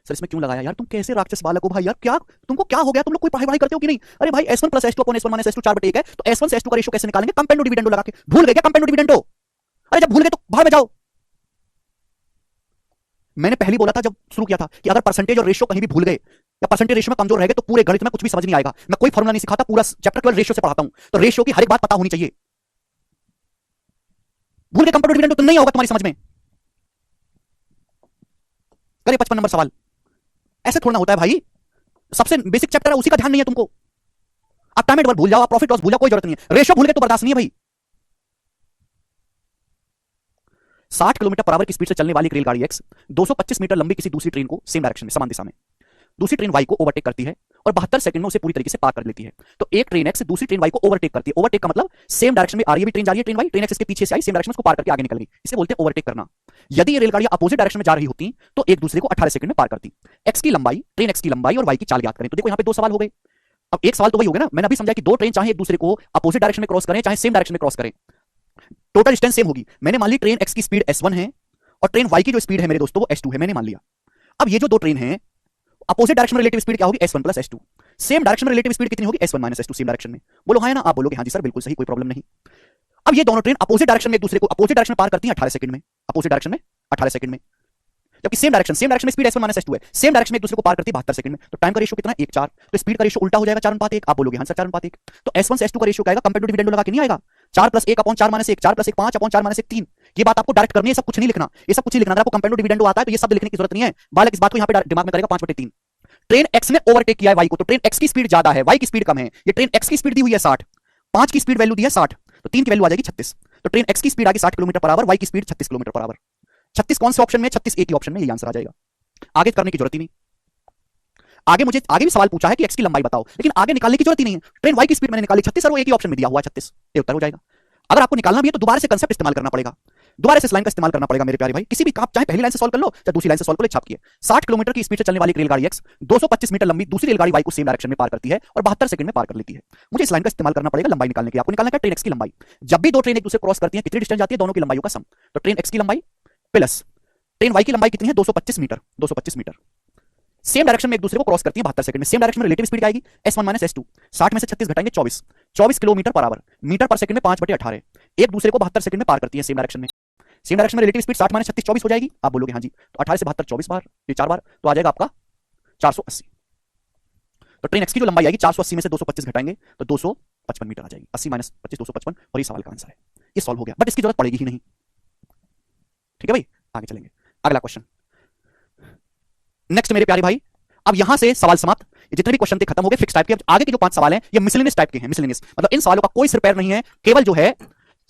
सर इसमें क्यों लगाया यार? तुम कैसे राक्षस बालक हो भाई यार, क्या तुमको क्या हो गया? तुम लोग कोई पढ़ाई करते हो कि नहीं? अरे भाई S1 + S2 / S1 - S2 4/1 है, तो S1 से S2 का रेशियो कैसे निकालेंगे? कंपेंडो डिविडेंडो लगा के। भूल गए क्या कंपेंडो डिविडेंडो? अरे जब भूल गए तो बाहर में जाओ। मैंने पहले बोला था जब शुरू किया था कि अगर परसेंटेज और रेशियो कहीं भी भूल गए या परसेंटेज रेशियो में कमजोर रह गए तो पूरे गणित में कुछ भी समझ नहीं आएगा। मैं कोई फॉर्मूला नहीं सिखाता, पूरा चैप्टर केवल रेशियो से पढ़ाता हूं। तो रेशियो की हर एक बात पता होनी चाहिए। भूल गए कंपाउंड डिविडेंड तो नहीं होगा तुम्हारी समझ में। करिए 55 नंबर सवाल। ऐसे थोड़ा होता है भाई, सबसे बेसिक चैप्टर है, उसी का ध्यान नहीं है तुमको। आप टाइम टेबल भूल जाओ, आप प्रॉफिट लॉस भूल जाओ, कोई जरूरत नहीं है। रेशियो भूल गए तो बर्दाश्त नहीं है भाई। 60 किलोमीटर पर आवर की स्पीड से चलने वाली एक रेलगाड़ी एक्स 225 मीटर लंबी किसी दूसरी ट्रेन को सेम डायरेक्शन में, समान दिशा में, दूसरी ट्रेन वाई को ओवरटेक करती है और 72 सेकंड में उसे पूरी तरीके से पार कर लेती है। तो एक ट्रेन एक्स दूसरी ट्रेन वाई को ओवरटेक करती है। ओवरटेक का मतलब सेम डायरेक्शन में आ रही है, भी ट्रेन जा रही है, ट्रेन वाई, ट्रेन एक्स इसके पीछे से आई, सेम डायरेक्शन में उसको पार करके आगे निकल गई, इसे बोलते हैं ओवरटेक करना। यदि ये रेलगाड़ियां अपोजिट डायरेक्शन में जा रही होती तो एक दूसरे को 18 सेकंड में पार करती। एक्स की लंबाई, ट्रेन एक्स की लंबाई और वाई की चाल याद करें। तो देखो यहां पे दो सवाल हो गए। अब एक सवाल तो वही हो गया ना, मैंने अभी समझा कि दो ट्रेन चाहे एक दूसरे को अपोजिट डायरेक्शन में क्रॉस करें चाहे सेम डायरेक्शन में क्रॉस करें, टोटल डिस्टेंस सेम होगी। मैंने मान ली ट्रेन एक्स की स्पीड s1 है और ट्रेन वाई की जो स्पीड है मेरे दोस्तों वो s2 है, मैंने मान लिया। अब ये जो दो ट्रेन है अपोजिट डायरेक्शन में रिलेटिव स्पीड क्या होगी, s1 plus s2। Same direction में रिलेटिव स्पीड कितनी होगी, s1 minus s2, same direction में। बोलो हाँ या ना, आप बोलोगे हाँ जी सर बिल्कुल सही, कोई प्रॉब्लम नहीं। अब ये दोनों ट्रेन अपोजिट डायरेक्शन में एक दूसरे को अपोजिट डायरेक्शन में पार करती हैं 18 सेकंड में, अपोजिट डायरेक्शन में 18 सेकंड में। जबकि सेम डायरेक्शन में स्पीड s1 माइनस s2 है, सेम डायरेक्शन में एक दूसरे को पार करती है 72 सेकंड में। तो टाइम का रेशियो कितना है, 1:4। तो स्पीड का रेशियो उल्टा हो जाएगा 4:1। आप बोलोगे हाँ सर 4:1। तो s1 से s2 का रेशियो क्या आएगा, कंपेरेटिव डिविडेंड लगा के नहीं आएगा, 4 + 1/4 माइनस 1, 4 + 1 5/4 माइनस 1 3। ये बात आपको डायरेक्ट करनी है, सब कुछ नहीं लिखना, ये सब कुछ नहीं लिखना। अगर आपको कंपेरेटिव डिविडेंड आता है तो ये शब्द लिखने की जरूरत नहीं है, बालक इस बात को यहां पे दिमाग में करेगा 5/3। ट्रेन एक्स ने ओवरटेक किया है वाई को, तो ट्रेन एक्स की स्पीड ज्यादा है, वाई की स्पीड कम है। ये ट्रेन एक्स की स्पीड दी हुई है 60, 5 की स्पीड वैल्यू दी है 60, तो 3 की वैल्यू आ जाएगी 36। तो ट्रेन एक्स की स्पीड आ गई 60 किलोमीटर पर आवर, वाई की स्पीड 36 किलोमीटर पर आवर। 36 कौन से ऑप्शन में, 36 ए की ऑप्शन में, ये आंसर आ जाएगा। आगे करने की जरूरत ही नहीं। मुझे आगे भी सवाल पूछा है कि एक्स की लंबाई बताओ, लेकिन आगे निकालने की जरूरत ही नहीं है। ट्रेन वाई की स्पीड मैंने निकाली 36 और वो एक ही ऑप्शन में दिया हुआ है 36, ये उत्तर हो जाएगा। अगर आपको निकालना भी है तो दोबारा से कंसेप्ट इस्तेमाल करना पड़ेगा, दोबारा से इस लाइन का इस्तेमाल करना पड़ेगा मेरे प्यारे भाई। किसी भी काम चाहे पहली लाइन से सॉल्व कर लो चाहे दूसरी लाइन से सॉल्व कर लो, छाप किए। 60 किलोमीटर की स्पीड से चलने वाली रेलगाड़ी एक्स 225 मीटर लंबी दूसरी रेलगाड़ी वाई को सेम डायरेक्शन में पार करती है और 72 सेकंड में पार कर लेती है। मुझे इस लाइन का इस्तेमाल करना पड़ेगा लंबाई निकालने के लिए। आपको निकालना है ट्रेन एक्स की लंबाई। जब भी दो ट्रेन एक दूसरे क्रॉस करती है कितनी डिस्टेंस जाती है, दोनों की लंबाइयों का सम। तो ट्रेन एक्स की लंबाई प्लस ट्रेन वाई की लंबाई कितनी है, 225 मीटर, 225 मीटर। सेम डायरेक्शन में एक दूसरे को क्रॉस करती है 72 सेकंड में। सेम डायरेक्शन में रिलेटिव स्पीड आएगी s1 माइनस s2। 60 में से 36 घटाएंगे 24, 24 kilometre per hour, metre per second में 5/18। एक दूसरे को 72 सेकंड में पार करती है सेम डायरेक्शन में। सेम डायरेक्शन में रिलेटिव स्पीड 60 माइनस 36 24 हो जाएगी। आप बोलोगे हाँ जी, तो 18 से 72 24 बार, ये 4 बार, तो आ जाएगा आपका 480। तो ट्रेन एक्स की जो लंबाई आएगी 480 में से 225 घटाएंगे तो 255 मीटर आ जाएगी। 80 माइनस 25 255, और ये सवाल का आंसर है। ये सॉल्व हो गया, बट इसकी जरूरत पड़ेगी ही नहीं। ठीक है भाई, आगे चलेंगे। अगला क्वेश्चन नेक्स्ट मेरे प्यारे भाई। अब यहां से सवाल समाप्त, जितने भी क्वेश्चन थे खत्म हो गए फिक्स टाइप के। अब आगे के जो 5 सवाल हैं ये मिसलेनियस टाइप के हैं। मिसलेनियस मतलब इन सवालों का कोई सिर पैर नहीं है, केवल जो है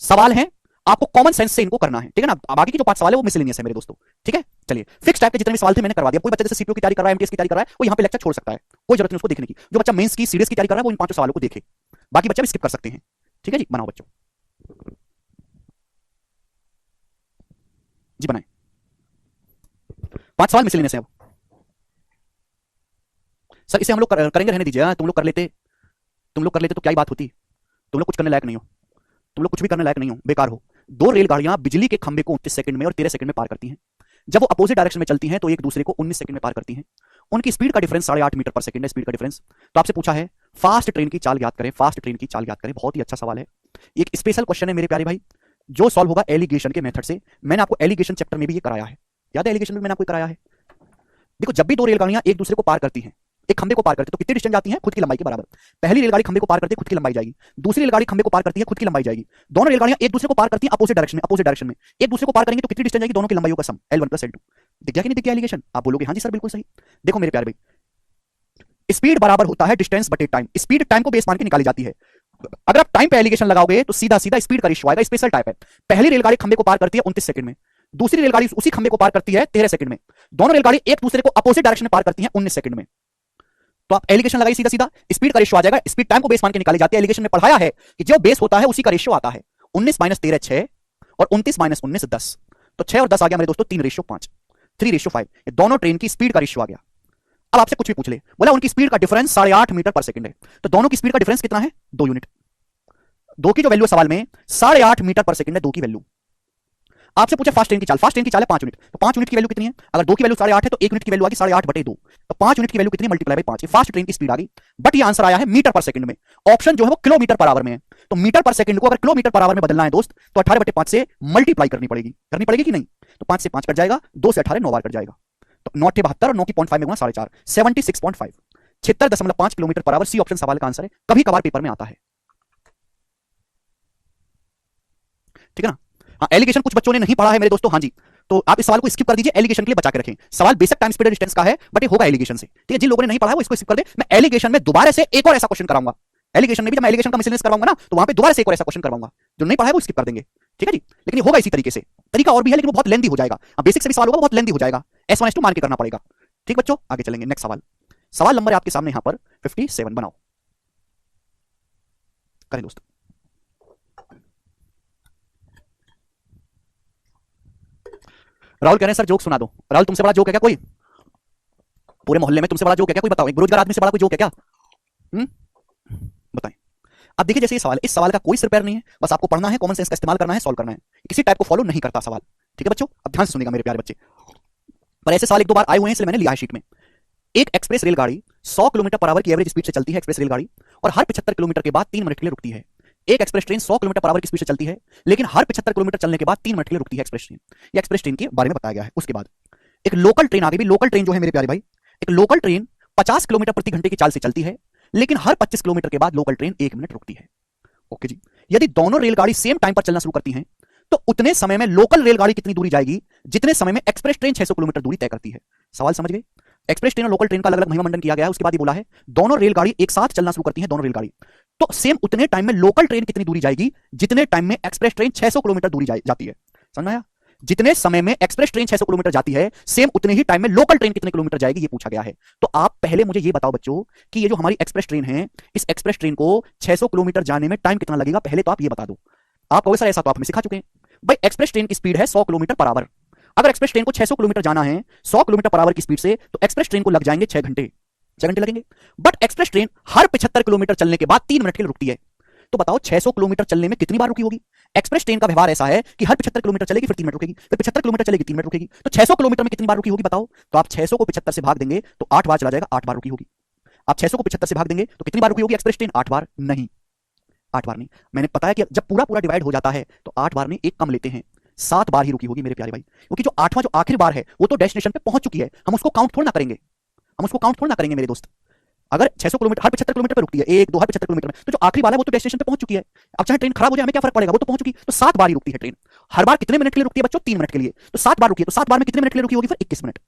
सवाल है, आपको कॉमन सेंस से इनको करना है। ठीक है ना। अब आगे की जो 5 सवाल है वो मिसलेनियस है मेरे दोस्तों। ठीक है, चलिए फिक्स टाइप के जितने भी सवाल थे मैंने करवा दिया। कोई बच्चा जैसे सीपीओ की तैयारी कर रहा है, एमटीएस की तैयारी कर रहा है, वो यहां पे लेक्चर छोड़ सकता है, कोई जरूरत नहीं उसको देखने की। जो बच्चा मेंस की सीरीज की तैयारी कर रहा है वो इन 5 सवालों को देखे, बाकी बच्चा भी स्किप कर सकते हैं। ठीक है जी, बनाओ बच्चों जी, बनाए। 5 सवाल मिसलेनियस है। अब सर इसे हम लोग करेंगे, रहने दीजिए। तुम लोग कर लेते तो क्या ही बात होती। तुम लोग कुछ करने लायक नहीं हो, तुम लोग कुछ भी करने लायक नहीं हो, बेकार हो। दो रेलगाड़ियां बिजली के खंभे को 29 सेकंड में और 13 सेकंड में पार करती हैं। जब वो अपोजिट डायरेक्शन में चलती हैं तो एक दूसरे को 19 सेकंड में पार करती हैं। उनकी स्पीड का डिफरेंस 8.5 मीटर पर सेकंड है, स्पीड का डिफरेंस। तो आपसे पूछा है फास्ट ट्रेन की चाल याद करें, फास्ट ट्रेन की चाल याद करें। बहुत ही अच्छा सवाल है, एक स्पेशल क्वेश्चन है मेरे प्यारे भाई, जो सॉल्व होगा एलिगेशन के मेथड से। मैंने आपको एलिगेशन चैप्टर में भी ये कराया है, याद है, एलिगेशन में मैंने आपको कराया है। देखो जब भी दो रेलगाड़ियां एक दूसरे को पार करती हैं, एक खंबे को पार करते तो कितनी डिस्टेंस जाती है, खुद की लंबाई के बराबर। पहली रेलगाड़ी खंबे को पार करती है, खुद की लंबाई जाएगी। दूसरी रेलगाड़ी खंबे को पार करती है, खुद की लंबाई जाएगी। दोनों रेलगाड़ियां एक दूसरे को पार करती हैं अपोजिट डायरेक्शन में, एक दूसरे को पार करेंगे तो कितनी डिस्टेंस जाएगी, दोनों की लंबाइयों का सम L1 + L2। दिख गया कि नहीं दिख गया एलिगेशन? आप बोलोगे हाँ जी सर बिल्कुल सही। देखो मेरे प्यारे भाई, स्पीड बराबर होता है डिस्टेंस बटे टाइम। स्पीड टाइम को बेस मान के निकाली जाती है। अगर आप टाइम पे एलिगेशन लगाओगे तो सीधा सीधा स्पीड का रेशियो आएगा। स्पेशल टाइप है। पहली रेलगाड़ी खंबे को पार करती है 29 सेकंड में, दूसरी रेलगाड़ी उसी खंबे को पार करती है 13 सेकंड में। दोनों रेलगाड़ी एक दूसरे को अपोजिट डायरेक्शन में पार करती है 19 सेकंड में। तो आप एलिगेशन लगाइए सीधा सीधा, स्पीड का रेशियो आ जाएगा। स्पीड टाइम को बेस मान के निकाली जाती है। एलिगेशन में पढ़ाया है कि जो बेस होता है उसी का रेशियो आता है। 19 - 13 6 और 29 - 19 10। तो 6 और 10 आ गया मेरे दोस्तों 3:5, 3:5। ये दोनों ट्रेन की स्पीड का रेशियो आ गया। अब आपसे कुछ भी पूछ ले, बोला उनकी स्पीड का डिफरेंस 8.5 मीटर पर सेकंड है, तो दोनों की स्पीड का डिफरेंस कितना है, 2 यूनिट। 2 की जो वैल्यू सवाल में 8.5 मीटर पर सेकंड है, 2 की वैल्यू। आपसे पूछा फास्ट ट्रेन की चाल, फास्ट ट्रेन की चाल है 5 यूनिट, तो 5 यूनिट की वैल्यू कितनी है? अगर 2 की वैल्यू 8.5 है तो 1 यूनिट की वैल्यू आ गई 8.5/2, तो 5 यूनिट की वैल्यू कितनी, मल्टीप्लाई बाय 5। ये फास्ट ट्रेन की स्पीड आ गई, बट ये आंसर आया है मीटर पर सेकंड में। ऑप्शन जो है वो किलोमीटर पर आवर में है, तो मीटर पर सेकंड को अगर किलोमीटर पर आवर में बदलना है दोस्त तो 18/5 से मल्टीप्लाई करनी पड़ेगी कि नहीं? तो 5 से 5 कट जाएगा, 2 से 18 9 बार कट जाएगा, तो 9 8 72 और 9 की 0.5 में गुना 4.5 76.5 76.5 kilometre per hour. C option सवाल का आंसर है, कभी कभार पेपर में आता है। ठीक है ना। हाँ, एलिगेशन कुछ बच्चों ने नहीं पढ़ा है मेरे दोस्तों, हाँ जी, तो आप इस सवाल को स्किप कर दीजिए, एलिगेशन के लिए बचा के रखें। सवाल बेसिक टाइम स्पीड डिस्टेंस का है, बट ये होगा एलिगेशन से। ठीक है, जिन लोगों ने नहीं पढ़ा है वो इसको स्किप कर दे। मैं एलिगेशन में दोबारा से एक और ऐसा क्वेश्चन कराऊंगा, एलिगेशन में भी जब मैं एलिगेशन का मिसलेनियस करवाऊंगा ना, तो वहां पे दोबारा से एक और ऐसा क्वेश्चन करवाऊंगा। जो नहीं पढ़ा है वो स्किप कर देंगे, ठीक है जी। लेकिन ये होगा इसी तरीके से, तरीका और भी है लेकिन वो बहुत लेंदी हो जाएगा। बेसिक से भी सवाल होगा, बहुत लेंदी हो जाएगा, S1 S2 मान के करना पड़ेगा। ठीक बच्चों, आगे चलेंगे। नेक्स्ट सवाल, सवाल नंबर है आपके सामने यहां पर 57, बनाओ, करें दोस्तों। राहुल कह रहे हैं सर जोक सुना दो। राहुल, तुमसे बड़ा जोक है क्या कोई? पूरे मोहल्ले में तुमसे बड़ा जोक है क्या? कोई बताओ, एक बेरोजगार आदमी से बड़ा कोई जोक है क्या? बताएं। अब देखिए, जैसे ये सवाल, इस सवाल का कोई सिर पैर नहीं है, बस आपको पढ़ना है, कॉमन सेंस का इस्तेमाल करना है, सॉल्व करना है। किसी टाइप को फॉलो नहीं करता सवाल। ठीक है बच्चों, अब ध्यान से सुनिएगा मेरे प्यारे बच्चे। पर ऐसे सवाल एक दो बार आए हुए हैं, इसलिए मैंने लिया है शीट में। एक एक्सप्रेस रेलगाड़ी 100 किलोमीटर पर आवर की एवरेज स्पीड से चलती है, एक्सप्रेस रेलगाड़ी, और हर 75 किलोमीटर के बाद 3 मिनट के लिए रुकती है। एक express train 100 kilometre per our की स्पीड से चलती है, लेकिन हर 75 किलोमीटर चलने के बाद 3 मिनट के लिए रुकती है एक्सप्रेस ट्रेन। ये एक्सप्रेस ट्रेन के बारे में बताया गया है। उसके बाद एक लोकल ट्रेन, आगे भी लोकल ट्रेन जो है मेरे प्यारे भाई, एक लोकल ट्रेन 50 किलोमीटर प्रति घंटे की चाल से चलती है, लेकिन हर 25 किलोमीटर के बाद लोकल ट्रेन 1 मिनट रुकती है। ओके जी, यदि दोनों रेलगाड़ी सेम टाइम पर चलना शुरू करती हैं, तो उतने समय में लोकल रेलगाड़ी कितनी दूरी जाएगी जितने समय में एक्सप्रेस ट्रेन 600 किलोमीटर दूरी तय करती है। सवाल समझ गए? एक्सप्रेस ट्रेन और लोकल ट्रेन का अलग अलग महिमा मंडन किया गया है। उसके बाद ये बोला है दोनों रेलगाड़ी एक साथ चलना शुरू करती है, दोनों रेलगाड़ी, तो सेम उतने टाइम में लोकल ट्रेन कितनी दूरी जाएगी जितने टाइम में एक्सप्रेस ट्रेन 600 किलोमीटर दूरी जाती है। समझ आया? जितने समय में एक्सप्रेस ट्रेन 600 किलोमीटर जाती है, सेम उतने ही टाइम में लोकल ट्रेन कितने किलोमीटर जाएगी, ये पूछा गया है। तो आप पहले मुझे ये बताओ बच्चों कि ये जो हमारी एक्सप्रेस ट्रेन है, इस एक्सप्रेस ट्रेन को 600 किलोमीटर जाने में टाइम कितना लगेगा, पहले तो आप ये बता दो। आप कहोगे सर ऐसा तो आप हमें सिखा चुके हैं भाई, एक्सप्रेस ट्रेन की स्पीड है 100 किलोमीटर पर आवर। अगर एक्सप्रेस ट्रेन को 600 किलोमीटर जाना है 100 किलोमीटर पर आवर की स्पीड से, तो एक्सप्रेस ट्रेन को लग जाएंगे 6 घंटे, 6 घंटे लगेंगे। But express train her 75 kilometre चलने के बाद 3 मिनट के लिए रुकती है। तो बताओ 600 किलोमीटर चलने में कितनी बार रुकी होगी? एक्सप्रेस ट्रेन का व्यवहार ऐसा है कि हर 75 किलोमीटर चलेगी, फिर 3 मिनट रुकेगी, फिर 75 किलोमीटर चलेगी, 3 मिनट रुकेगी। तो 600 किलोमीटर में कितनी बार रुकी होगी बताओ? तो आप 600 को 75 से भाग देंगे तो 8 बार चला जाएगा, 8 बार रुकी होगी। आप 600 को 75 से भाग देंगे तो कितनी बार रुकी होगी एक्सप्रेस ट्रेन? 8 बार नहीं, 8 बार नहीं। मैंने बताया कि जब पूरा पूरा डिवाइड हो जाता है तो 8 बार में एक कम लेते हैं, 7 बार ही रुकी होगी मेरे प्यारे भाई, क्योंकि जो 8वां जो आखिरी बार है वो तो डेस्टिनेशन पे पहुंच चुकी है, हम उसको काउंट थोड़ा ना करेंगे, हम उसको काउंट थोड़ा ना करेंगे मेरे दोस्त। अगर 600 किलोमीटर हर 75 किलोमीटर पे रुकती है, 1 2 हर 75 किलोमीटर में, तो जो आखिरी बार है वो तो डेस्टिनेशन पे पहुंच चुकी है। अब चाहे ट्रेन खराब हो जाए हमें क्या फर्क पड़ेगा, वो तो पहुंच चुकी। तो 7 बार ही रुकती है ट्रेन। हर बार कितने मिनट के लिए रुकती है बच्चों? 3 मिनट के लिए। तो 7 बार रुकी है, तो 7 बार में कितने मिनट के लिए रुकी होगी? फिर 21 मिनट।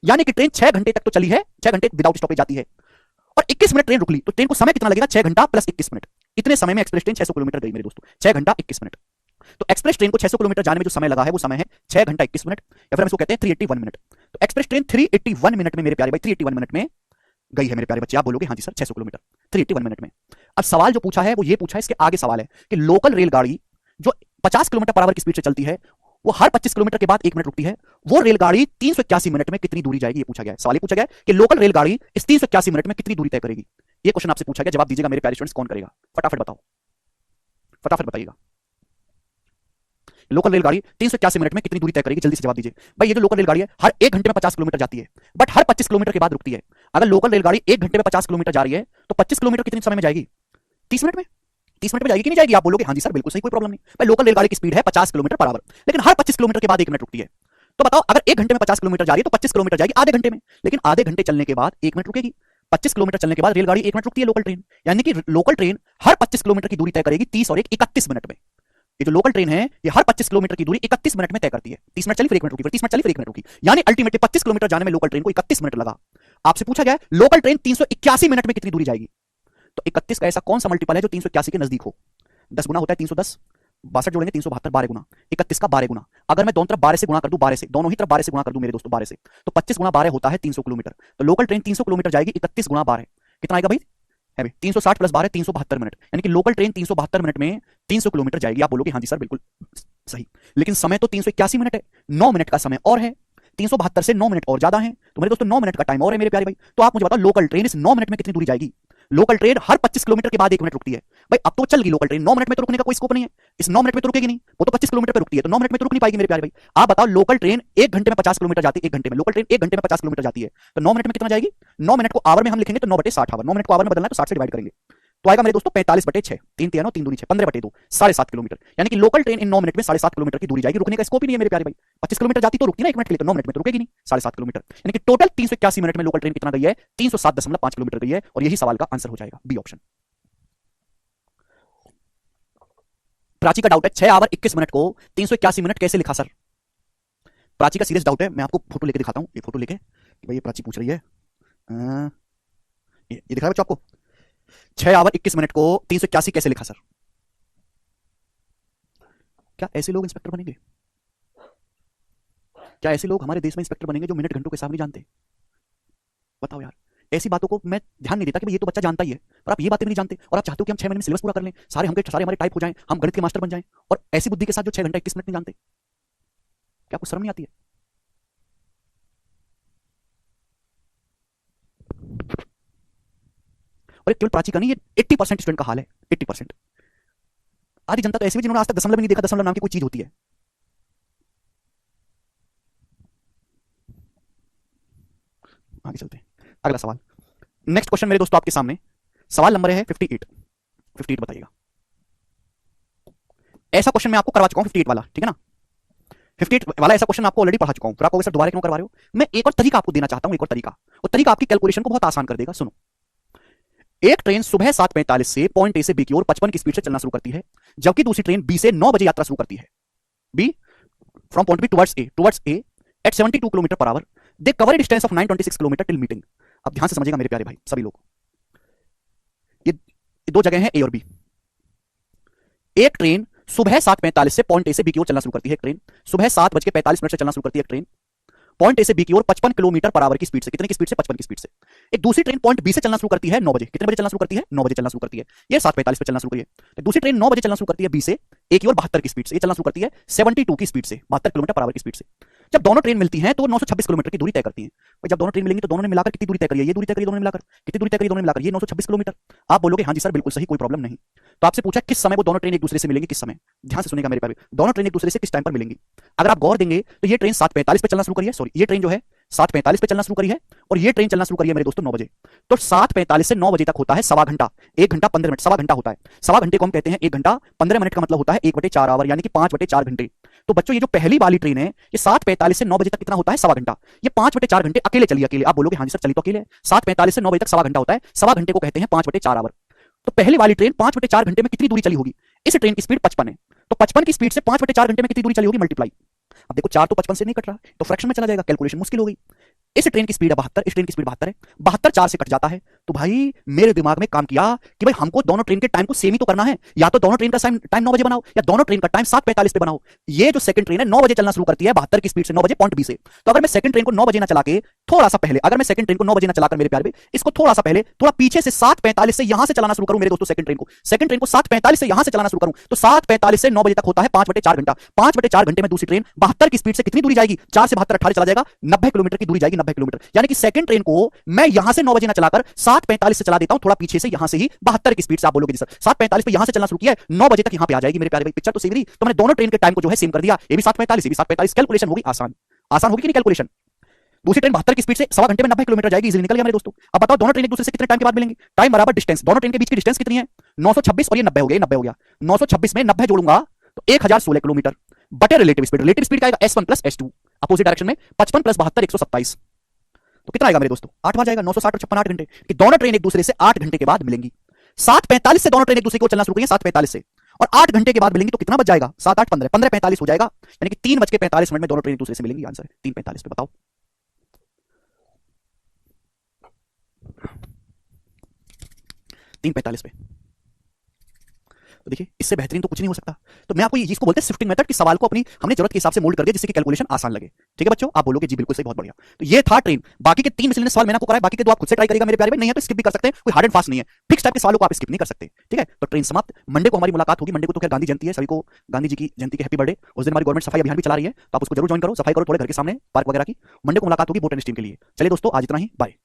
यानी कि ट्रेन 6 घंटे तक तो चली है, 6 घंटे विदाउट स्टॉपेज जाती है, और 21 मिनट ट्रेन रुक ली, तो ट्रेन को समय कितना लगेगा? 6 घंटा प्लस 21 मिनट। इतने समय में एक्सप्रेस ट्रेन 600 किलोमीटर गई मेरे दोस्तों, 6 घंटा 21 मिनट। तो एक्सप्रेस ट्रेन को 600 किलोमीटर जाने में जो समय लगा है वो समय है 6 घंटा 21 मिनट, या फिर हम इसको कहते हैं 381 मिनट। तो एक्सप्रेस ट्रेन 381 मिनट में मेरे प्यारे भाई, 381 मिनट में गई है मेरे प्यारे बच्चे। आप बोलोगे हाँ जी सर 600 किलोमीटर 381 मिनट में। अब सवाल जो पूछा है वो ये पूछा है, इसके आगे सवाल है कि लोकल रेलगाड़ी जो 50 किलोमीटर पर आवर की स्पीड से चलती है, वो हर 25 किलोमीटर के बाद 1 मिनट रुकती है, वो रेलगाड़ी 381 मिनट में कितनी दूरी जाएगी, ये पूछा गया है। सवाल ये पूछा गया है कि लोकल रेलगाड़ी इस 381 मिनट में कितनी दूरी तय करेगी। ये क्वेश्चन आपसे पूछा गया, जवाब दीजिएगा मेरे प्यारे स्टूडेंट्स, कौन करेगा? फटाफट बताओ, फटाफट बताइएगा। लोकल रेलगाड़ी 381 मिनट में कितनी दूरी तय करेगी, जल्दी से जवाब दीजिए भाई। ये जो लोकल रेलगाड़ी है हर 1 घंटे में 50 किलोमीटर जाती है, बट हर 25 किलोमीटर के बाद रुकती है। अगर लोकल रेलगाड़ी 1 घंटे में 50 किलोमीटर जा रही है तो 25 किलोमीटर कितने समय में जाएगी? 30 मिनट में। 30 मिनट में जाएगी कि नहीं जाएगी? आप बोलोगे हाँ जी सर बिल्कुल सही, कोई प्रॉब्लम नहीं भाई। लोकल रेलगाड़ी की स्पीड है 50 किलोमीटर पर आवर, लेकिन हर 25 किलोमीटर के बाद 1 मिनट रुकती है। तो बताओ अगर 1 घंटे में 50 किलोमीटर जा रही है तो 25 किलोमीटर जाएगी आधे घंटे में, लेकिन आधे घंटे चलने के बाद 1 मिनट रुकेगी। 25 किलोमीटर चलने के बाद रेलगाड़ी 1 मिनट रुकती है लोकल ट्रेन, यानी कि लोकल ट्रेन हर 25 किलोमीटर की दूरी तय करेगी 30 और 1 31 मिनट में। ये जो लोकल ट्रेन है ये हर 25 किलोमीटर की दूरी 31 मिनट में तय करती है। 30 मिनट चली फिर 1 मिनट रुकी, फिर 30 मिनट चली फिर 1 मिनट रुकी, यानी अल्टीमेटली 25 किलोमीटर जाने में लोकल ट्रेन को 31 मिनट लगा। आपसे पूछा गया है लोकल ट्रेन 381 मिनट में कितनी दूरी जाएगी। तो 31 का ऐसा कौन सा मल्टीपल है जो 381 के नजदीक हो? 10 गुना होता है 310, 62 जोड़ेंगे 372, 12 गुना 31 का 12 गुना। अगर मैं दोनों तरफ 12 से गुणा कर दूं, 12 से दोनों ही तरफ 12 से गुणा कर दूं मेरे दोस्तों 12 से, तो 25 गुना 12 होता है 300 किलोमीटर। तो लोकल ट्रेन 300 किलोमीटर जाएगी, 31 गुना 12 कितना आएगा भाई? है भाई 360 प्लस 12 372 मिनट, यानी कि लोकल ट्रेन 372 मिनट में 300 किलोमीटर जाएगी। आप बोलोगे हाँ जी सर बिल्कुल सही, लेकिन समय तो 381 मिनट है, 9 मिनट का समय और है, 372 से 9 मिनट और ज्यादा है, तो मेरे दोस्तों 9 मिनट का टाइम और है मेरे प्यारे भाई। तो आप मुझे बताओ लोकल ट्रेन इस 9 मिनट में कितनी दूरी जाएगी? लोकल ट्रेन हर 25 किलोमीटर के बाद 1 मिनट रुकती है भाई। अब तो चल गई लोकल ट्रेन, 9 मिनट में तो रुकने का कोई स्कोप नहीं है, इस 9 मिनट में तो रुकेगी नहीं, वो तो 25 किलोमीटर पे रुकती है, तो 9 मिनट में तो रुक नहीं पाएगी मेरे प्यारे भाई। आप बताओ लोकल ट्रेन 1 घंटे में 50 किलोमीटर जाती है, 1 घंटे में लोकल ट्रेन 1 घंटे में 50 किलोमीटर जाती है, तो 9 मिनट में कितना जाएगी? 9 मिनट को आवर में हम लिखेंगे तो 9/60 आवर, 9 मिनट को आवर में बदलना है तो 60 से डिवाइड करेंगे, तो आएगा मेरे दोस्तों 45/6, 3 3 9 3 दूनी 6, 15/2, 7.5 किलोमीटर। यानी कि लोकल ट्रेन इन 9 मिनट में 7.5 किलोमीटर की दूरी जाएगी। रुकने का स्कोप ही नहीं है मेरे प्यारे भाई। 25 किलोमीटर जाती तो रुकती ना 1 मिनट के लिए, तो 9 मिनट में तो रुकेगी नहीं, 7.5 किलोमीटर। यानी कि टोटल 381 मिनट में लोकल ट्रेन कितना गई है? 307.5 किलोमीटर गई है। और यही सवाल का आंसर हो जाएगा, बी ऑप्शन। प्राची का डाउट है 6 आवर 21 मिनट को 381 मिनट कैसे लिखा सर? प्राची का सीरियस डाउट है। मैं आपको फोटो लेके दिखाता हूं, ये फोटो लेके कि भाई ये प्राची पूछ रही है। ये दिख रहा है बच्चों आपको? 6 आवर 21 मिनट को 381 कैसे लिखा सर? क्या ऐसे लोग इंस्पेक्टर बनेंगे? क्या ऐसे लोग हमारे देश में इंस्पेक्टर बनेंगे जो मिनट घंटों के हिसाब नहीं जानते? बताओ यार। ऐसी बातों को मैं ध्यान नहीं देता कि ये तो बच्चा जानता ही है, पर आप ये बातें भी नहीं जानते और आप चाहते हो कि हम 6 महीने में सिलेबस पूरा कर लें, सारे हमारे टाइप हो जाएं, हम गणित के मास्टर बन जाएं, और ऐसी बुद्धि के साथ जो 6 घंटा 21 मिनट नहीं जानते। क्या आपको शर्म नहीं आती है? और केवल प्राची का नहीं, ये 80% स्टूडेंट का हाल है। 80%। आधी जनता तो ऐसी भी जिन्होंने आज तक दशमलव भी नहीं देखा, दशमलव नाम की कोई चीज होती है। आगे चलते हैं, अगला सवाल। नेक्स्ट क्वेश्चन मेरे दोस्तों आपके सामने, सवाल नंबर है 58। 58 बताइएगा। ऐसा क्वेश्चन मैं आपको करवा चुका हूं 58 वाला, ठीक है ना? 58 वाला ऐसा क्वेश्चन आपको ऑलरेडी पढ़ा चुका हूं, फिर आपको सर दोबारा क्यों करवा रहे हो? मैं एक और तरीका आपको देना चाहता हूं, एक और तरीका। और तरीका आपकी कैलकुलेशन को बहुत आसान कर देगा। सुनो, एक ट्रेन सुबह 7:45 से पॉइंट ए से बी की ओर 55 की स्पीड से चलना शुरू करती है, जबकि दूसरी ट्रेन बी से 9 बजे यात्रा शुरू करती है। B from point B towards A at 72 kilometre per hour. They cover a distance of 926 kilometre till meeting. अब ध्यान से समझिएगा मेरे प्यारे भाई सभी लोग, ये दो जगह हैं ए और बी। एक ट्रेन सुबह 7:45 से पॉइंट ए से बी की ओर चलना शुरू करती है। एक ट्रेन सुबह 7:45 से चलना शुरू करती है। एक ट्रेन पॉइंट ए से बी की ओर 55 किलोमीटर पर आवर की स्पीड से। कितने की स्पीड से? 55 की स्पीड से। एक दूसरी ट्रेन पॉइंट बी से चलना शुरू करती है 9 बजे। कितने बजे चलना शुरू करती है? 9 बजे चलना शुरू करती है। ये 7:45 पे चलना शुरू करिए। तो दूसरी ट्रेन 9 बजे चलना शुरू करती है बी से, ए की ओर 72 की स्पीड से। ये चलना शुरू करती है 72 की स्पीड से, 72 किलोमीटर पर आवर की स्पीड से। जब दोनों ट्रेन मिलती हैं तो 926 किलोमीटर की दूरी तय करती हैं। भाई जब दोनों ट्रेन मिलेंगी तो दोनों ने मिलाकर कितनी दूरी तय करी है? ये दूरी तय करी दोनों ने मिलाकर। कितनी दूरी तय करी दोनों ने मिलाकर? ये 926 किलोमीटर। आप बोलोगे हाँ जी सर बिल्कुल सही, कोई प्रॉब्लम नहीं। तो आपसे पूछा किस समय वो दोनों ट्रेन एक दूसरे से मिलेंगी, किस समय? ध्यान से सुनेगा मेरे प्यारे, दोनों ट्रेन एक दूसरे से किस टाइम पर मिलेंगी? अगर आप गौर देंगे तो ये ट्रेन 7:45 पे चलना शुरू करी है, सॉरी ये ट्रेन जो है 7:45 पे चलना शुरू करी है, और ये ट्रेन चलना शुरू करी है मेरे दोस्तों 9 बजे। तो 7:45 से 9 बजे तक होता है सवा घंटा। 1 घंटा 15 मिनट, सवा घंटा होता है। सवा घंटे को हम कहते हैं 1 घंटा 15 मिनट का मतलब होता है 1/4 आवर, यानी कि 5/4 घंटे। तो बच्चों ये जो पहली वाली ट्रेन है ये 7:45 से 9 बजे तक कितना होता है? सवा घंटा। ये 5/4 घंटे अकेले चली, अकेले। आप बोलोगे हाँ जी सर चली तो अकेले। 7:45 से 9 बजे तक सवा घंटा होता है, सवा घंटे को कहते हैं 5/4 आवर। तो पहली वाली ट्रेन 5/4 घंटे में कितनी दूरी चली होगी? इस ट्रेन की स्पीड 55 है, तो 55 की स्पीड से 5/4 घंटे में कितनी दूरी चली होगी? मल्टीप्लाई। अब देखो 4 तो 55 से नहीं कट रहा, तो फ्रैक्शन में चला जाएगा, कैलकुलेशन मुश्किल हो गई। इस ट्रेन की स्पीड है 72, इस ट्रेन की स्पीड 72 है, 72 4 से कट जाता है। तो भाई मेरे दिमाग में काम किया कि भाई हमको दोनों ट्रेन के टाइम को सेम ही तो करना है, या तो दोनों ट्रेन का टाइम 9 बजे बनाओ, या दोनों ट्रेन का टाइम 7:45 पे बनाओ। ये जो सेकंड ट्रेन है 9 बजे चलना शुरू करती है 72 की स्पीड से, 9 बजे पॉइंट बी से। तो अगर मैं सेकंड ट्रेन को 9 बजे ना चला के थोड़ा सा पहले, अगर मैं सेकंड ट्रेन को 9 बजे ना चलाकर मेरे प्यारे, इसको थोड़ा सा पहले, थोड़ा पीछे से 7:45 से यहां से चलाना शुरू करूं मेरे दोस्तों, सेकंड ट्रेन को 7:45 से यहां से चलाना शुरू करूं, तो 7:45 से 9 बजे तक होता है 5/4 घंटा। 5/4 घंटे में दूसरी ट्रेन 72 की स्पीड से कितनी दूरी जाएगी? 4 से 72 18 चला जाएगा, 90 किलोमीटर की दूरी जाएगी, 90 किलोमीटर। यानी कि सेकंड ट्रेन को मैं यहां से 9 बजे ना चलाकर 7:45 से चला देता हूं, थोड़ा पीछे से यहां से ही 72 की स्पीड से। आप बोलोगे जी सर 7:45 पे यहां से चलना शुरू किया है, 9 बजे तक यहां पे आ जाएगी मेरे प्यारे भाई, पिक्चर तो सेम ही। तो मैंने दोनों ट्रेन के टाइम को जो है सेम कर दिया, ये भी 7:45, ये भी 7:45, कैलकुलेशन होगी आसान। आसान होगी कि नहीं कैलकुलेशन? दूसरी ट्रेन 72 की स्पीड से सवा घंटे में 90 किलोमीटर जाएगी, इजीली निकल गया मेरे दोस्तों। अब बताओ दोनों ट्रेन एक दूसरे से कितने टाइम के बाद मिलेंगी? टाइम बराबर डिस्टेंस, दोनों ट्रेन के बीच की डिस्टेंस कितनी है? 926 और ये 90 हो गया, 90 हो गया। 926 में 90 जोड़ूंगा तो 1016 किलोमीटर बटे रिलेटिव स्पीड। रिलेटिव स्पीड का आएगा S1 plus S2, opposite direction में 55 प्लस 72 127। तो कितना आएगा मेरे दोस्तों? 8 बार जाएगा, 960 और 56 8 घंटे कि दोनों ट्रेन एक दूसरे से 8 घंटे के बाद मिलेंगी। 7:45 से दोनों ट्रेन एक दूसरे को चलना शुरू करेंगे 7:45 से, और 8 घंटे के बाद मिलेंगी, तो कितना बच जाएगा? 7 8 15 15:45 हो जाएगा, यानी कि 3:45 में दोनों ट्रेन एक दूसरे से मिलेंगी। आंसर है 3:45 पे। बताओ 3:45 पे। तो देखिए इससे बेहतरीन तो कुछ नहीं हो सकता। तो मैं आपको ये इसको बोलते हैं शिफ्टिंग मेथड, कि सवाल को अपनी हमने जरूरत के हिसाब से मोल्ड कर दिया जिससे कि कैलकुलेशन आसान लगे। ठीक है बच्चों, आप बोलोगे जी बिल्कुल सही, बहुत बढ़िया। तो ये था ट्रेन। बाकी के 3 मिसलेनियस सवाल मैंने आपको कराए, बाकी के 2 आप खुद से ट्राई करेगा मेरे प्यारे भाई, नहीं है तो स्किप भी कर सकते हैं, कोई हार्ड एंड फास्ट नहीं है। फिक्स टाइप के सवालों को आप स्किप नहीं कर सकते। ठीक है, तो ट्रेन समाप्त। मंडे को हमारी मुलाकात होगी। मंडे को तो खैर गांधी जयंती है, सभी को गांधी जी की जयंती के हैप्पी बर्थडे। उस दिन हमारी गवर्नमेंट सफाई अभियान भी चला रही है, तो आप उसको जरूर ज्वाइन करो, सफाई करो थोड़े घर के सामने, पार्क वगैरह की। मंडे को मुलाकात होगी बोट एंड स्टीम के लिए। चलिए दोस्तों आज इतना ही, बाय।